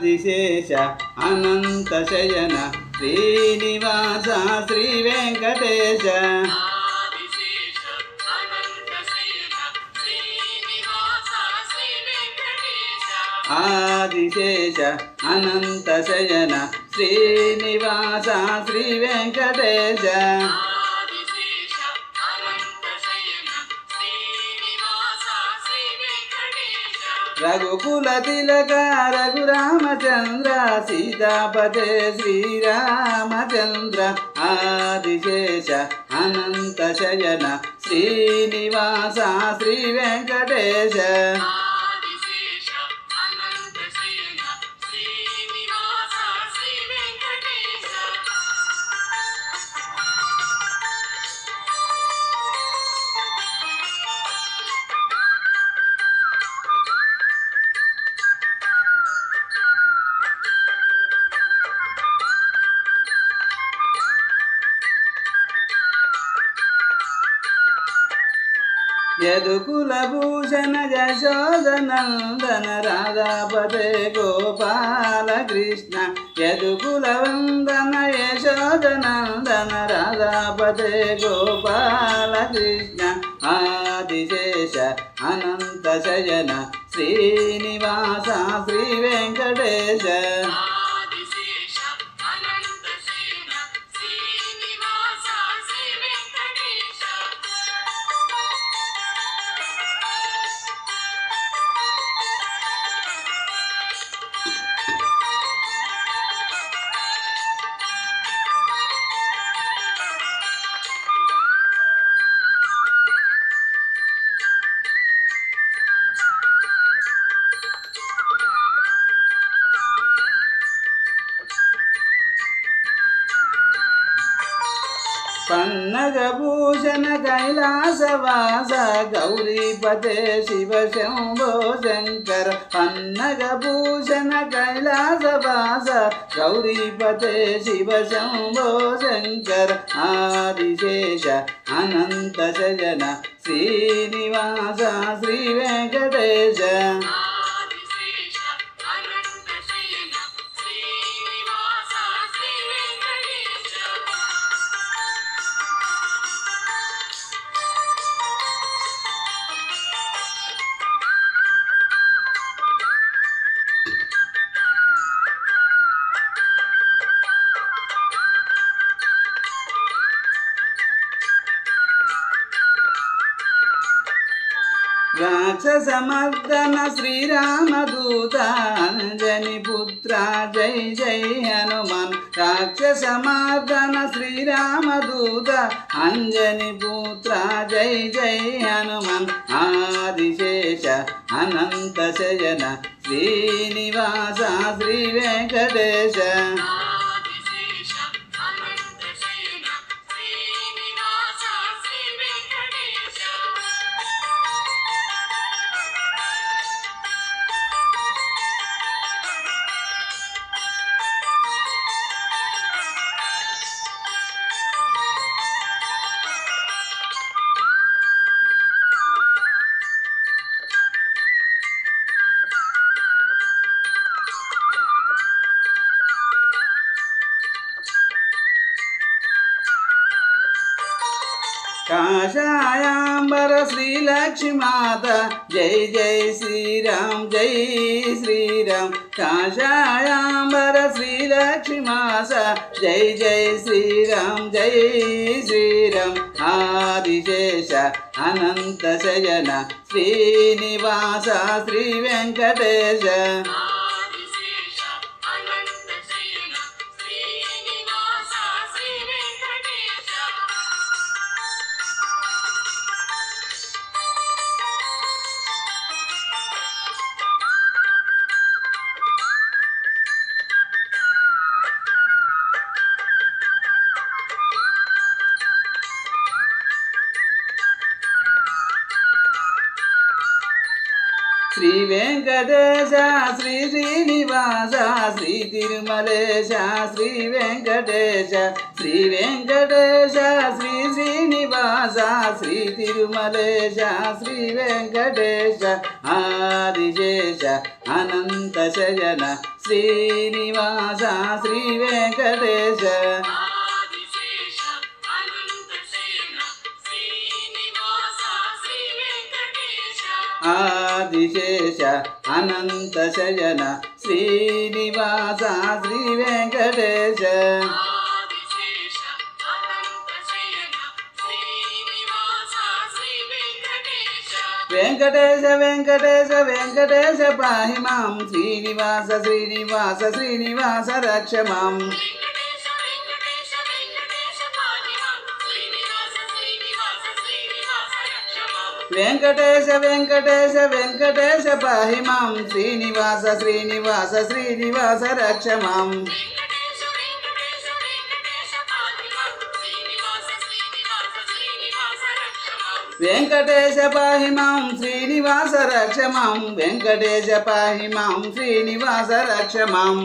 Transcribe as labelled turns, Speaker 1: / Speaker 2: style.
Speaker 1: ఆదిశేష అనంత శయన శ్రీనివాస శ్రీ వెంకటేశ ఆదిశేష అనంత శయన శ్రీనివాస శ్రీ వెంకటేశ రఘుకుల తిలక రఘురామచంద్ర సీతాపతే శ్రీరామచంద్ర ఆదిశేష అనంత శయన శ్రీనివాస శ్రీ వెంకటేశ యదుకులభూషణ యశోదనందన రాధాపతే గోపాల కృష్ణ యదుకులవందన యశోదనందన రాధాపతే గోపాల కృష్ణ ఆదిశేష అనంత శయన శ్రీనివాస శ్రీ వెంకటేశ పన్నగభూషణ కైలాసవాస గౌరీపతే శివ శంభో శంకర పన్నగభూషణ కైలాసవాస గౌరీపతే శివ శంభో శంకర ఆదిశేష అనంత శయన శ్రీనివాస శ్రీ వెంకటేశ రాక్షసమర్దన శ్రీరామదూత అంజని పుత్ర జై జై హనుమాన్ రాక్షసమర్దన శ్రీరామదూత అంజని పుత్ర జై జై హనుమాన్ ఆదిశేష అనంత శయన శ్రీనివాస శ్రీ వెంకటేశ కాషాయాంబర శ్రీలక్ష్మీమాత జై జై శ్రీరామ్ జై శ్రీరామ్ కాషాయాంబర శ్రీలక్ష్మీమాత జై జై శ్రీరామ్ జై శ్రీరామ్ ఆదిశేష అనంత శయన శ్రీనివాస శ్రీ వెంకటేశ శ్రీ వెంకటేశ శ్రీ శ్రీనివాస శ్రీ తిరుమలేశ శ్రీ వెంకటేశ శ్రీ వెంకటేశ శ్రీ శ్రీనివాస శ్రీ తిరుమలేశ శ్రీ వెంకటేశ ఆదిశేష అనంత శయన శ్రీనివాస శ్రీ వెంకటేశ ఆదిశేష అనంత శయన శ్రీనివాస శ్రీ వెంకటేశ వెంకటేశ వెంకటేశ వెంకటేశ పాహి మాం శ్రీనివాస శ్రీనివాస శ్రీనివాస రక్ష మాం వెంకటేశ వెంకటేశ వెంకటేశ పాహి మాం శ్రీనివాస శ్రీనివాస శ్రీనివాస రక్ష మాం వెంకటేశ పాహి మాం శ్రీనివాస రక్ష మాం వెంకటేశ పాహి మాం శ్రీనివాస రక్ష మాం